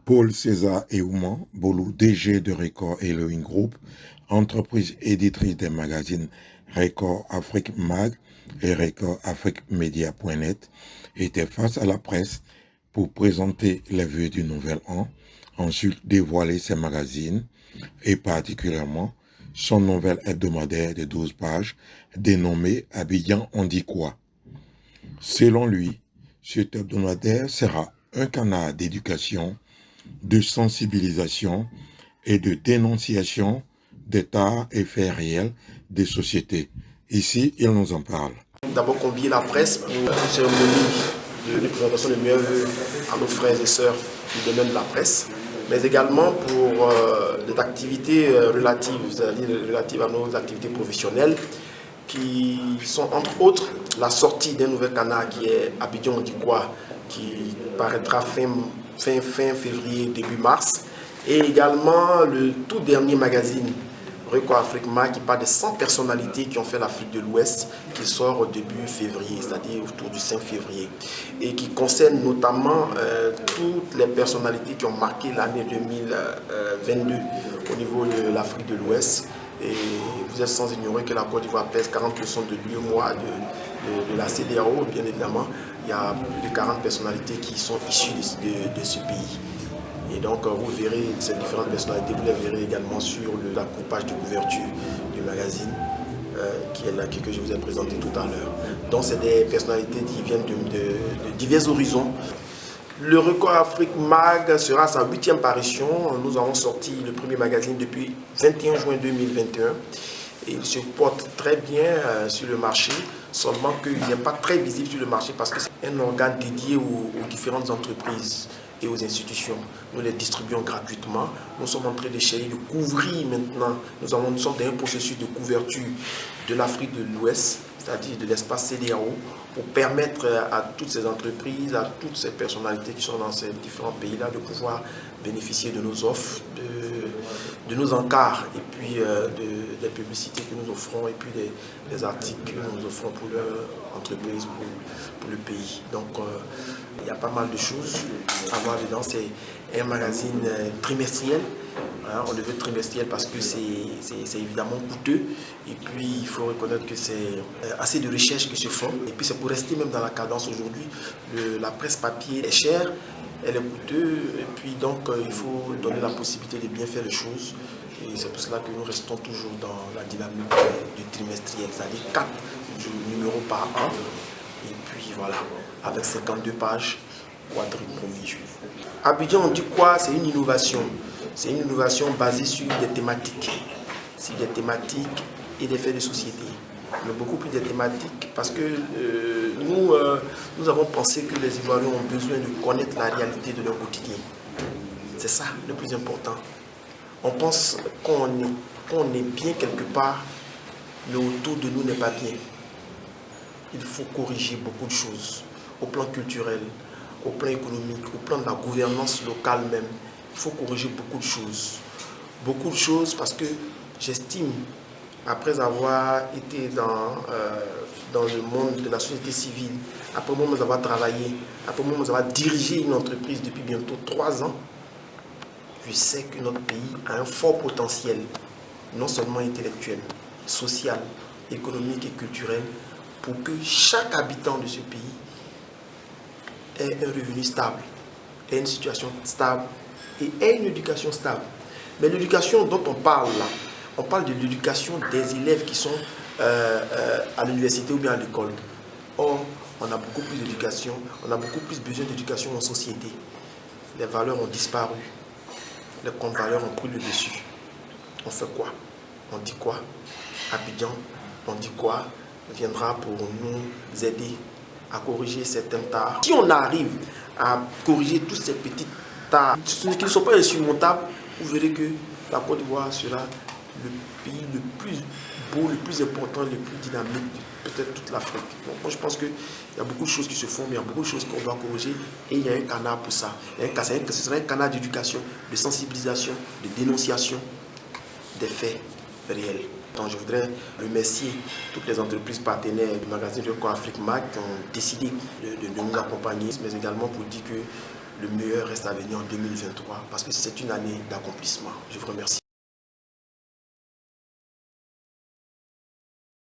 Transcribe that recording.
Paul César Eouman, Bolou, DG de Record Heroin Group, entreprise éditrice des magazines Record Afrique Mag et Record Afrique Media.net, était face à la presse pour présenter les vues du nouvel an, ensuite dévoiler ses magazines et particulièrement son nouvel hebdomadaire de 12 pages dénommé Abidjan on dit quoi. Selon lui, cet hebdomadaire sera un canal d'éducation, de sensibilisation et de dénonciation d'états et faits réels des sociétés. Ici, il nous en parle. D'abord convier la presse pour une cérémonie de présentation de meilleurs vœux à nos frères et sœurs du domaine de la presse, mais également pour des activités relatives, c'est-à-dire relatives à nos activités professionnelles, qui sont entre autres la sortie d'un nouvel canal qui est Abidjan on dit quoi, qui paraîtra fin février, début mars, et également le tout dernier magazine Record Afrique Mag qui parle des 100 personnalités qui ont fait l'Afrique de l'Ouest, qui sort au début février, c'est-à-dire autour du 5 février, et qui concerne notamment toutes les personnalités qui ont marqué l'année 2022 au niveau de l'Afrique de l'Ouest. Et vous êtes sans ignorer que la Côte d'Ivoire pèse 40% de l'UEMOA de la CEDEAO, bien évidemment. Il y a plus de 40 personnalités qui sont issues de ce pays. Et donc vous verrez ces différentes personnalités, vous les verrez également sur la page de couverture du magazine qui est là, que je vous ai présenté tout à l'heure. Donc c'est des personnalités qui viennent de divers horizons. Le Record Afrique Mag sera sa 8e parution. Nous avons sorti le premier magazine depuis 21 juin 2021. Et il se porte très bien sur le marché, seulement qu'il n'est pas très visible sur le marché parce que c'est un organe dédié aux différentes entreprises et aux institutions. Nous les distribuons gratuitement. Nous sommes en train d'essayer de couvrir maintenant. Nous sommes dans un processus de couverture de l'Afrique de l'Ouest, c'est-à-dire de l'espace CEDEAO, pour permettre à toutes ces entreprises, à toutes ces personnalités qui sont dans ces différents pays-là de pouvoir bénéficier de nos offres, de nos encarts et puis des publicités que nous offrons et puis des articles que nous offrons pour leur entreprise, pour le pays. Donc il y a pas mal de choses à voir dedans. C'est un magazine trimestriel. On le veut trimestriel parce que c'est évidemment coûteux et puis il faut reconnaître que c'est assez de recherches qui se font et puis c'est pour rester même dans la cadence aujourd'hui. La presse papier est chère, elle est coûteuse et puis donc il faut donner la possibilité de bien faire les choses et c'est pour cela que nous restons toujours dans la dynamique du trimestriel, c'est-à-dire 4 numéros par an et puis voilà, avec 52 pages quadripromie. Abidjan on dit quoi? C'est une innovation. C'est une innovation basée sur des thématiques. Sur des thématiques et des faits de société. Mais beaucoup plus des thématiques parce que nous avons pensé que les Ivoiriens ont besoin de connaître la réalité de leur quotidien. C'est ça le plus important. On pense qu'on est bien quelque part, mais autour de nous n'est pas bien. Il faut corriger beaucoup de choses au plan culturel, au plan économique, au plan de la gouvernance locale même. Il faut corriger beaucoup de choses. Beaucoup de choses parce que j'estime, après avoir été dans le monde de la société civile, après moi avoir travaillé, après moi avoir dirigé une entreprise depuis bientôt 3 ans, je sais que notre pays a un fort potentiel, non seulement intellectuel, social, économique et culturel, pour que chaque habitant de ce pays ait un revenu stable, ait une situation stable, et ait une éducation stable. Mais l'éducation dont on parle là, on parle de l'éducation des élèves qui sont à l'université ou bien à l'école. Or, on a beaucoup plus d'éducation, on a beaucoup plus besoin d'éducation en société. Les valeurs ont disparu, les comptes valeurs ont pris le dessus. On fait quoi? On dit quoi? Abidjan, on dit quoi? Viendra pour nous aider à corriger certains tares. Si on arrive à corriger tous ces petits qui ne sont pas insurmontables, vous verrez que la Côte d'Ivoire sera le pays le plus beau, le plus important, le plus dynamique de peut-être toute l'Afrique. Donc moi je pense qu'il y a beaucoup de choses qui se font, mais il y a beaucoup de choses qu'on doit corriger et il y a un canal pour ça. Ce sera un canal d'éducation, de sensibilisation, de dénonciation des faits réels. Donc je voudrais remercier toutes les entreprises partenaires du magazine Record Afrique Mag qui ont décidé de nous accompagner, mais également pour dire que le meilleur reste à venir en 2023 parce que c'est une année d'accomplissement. Je vous remercie.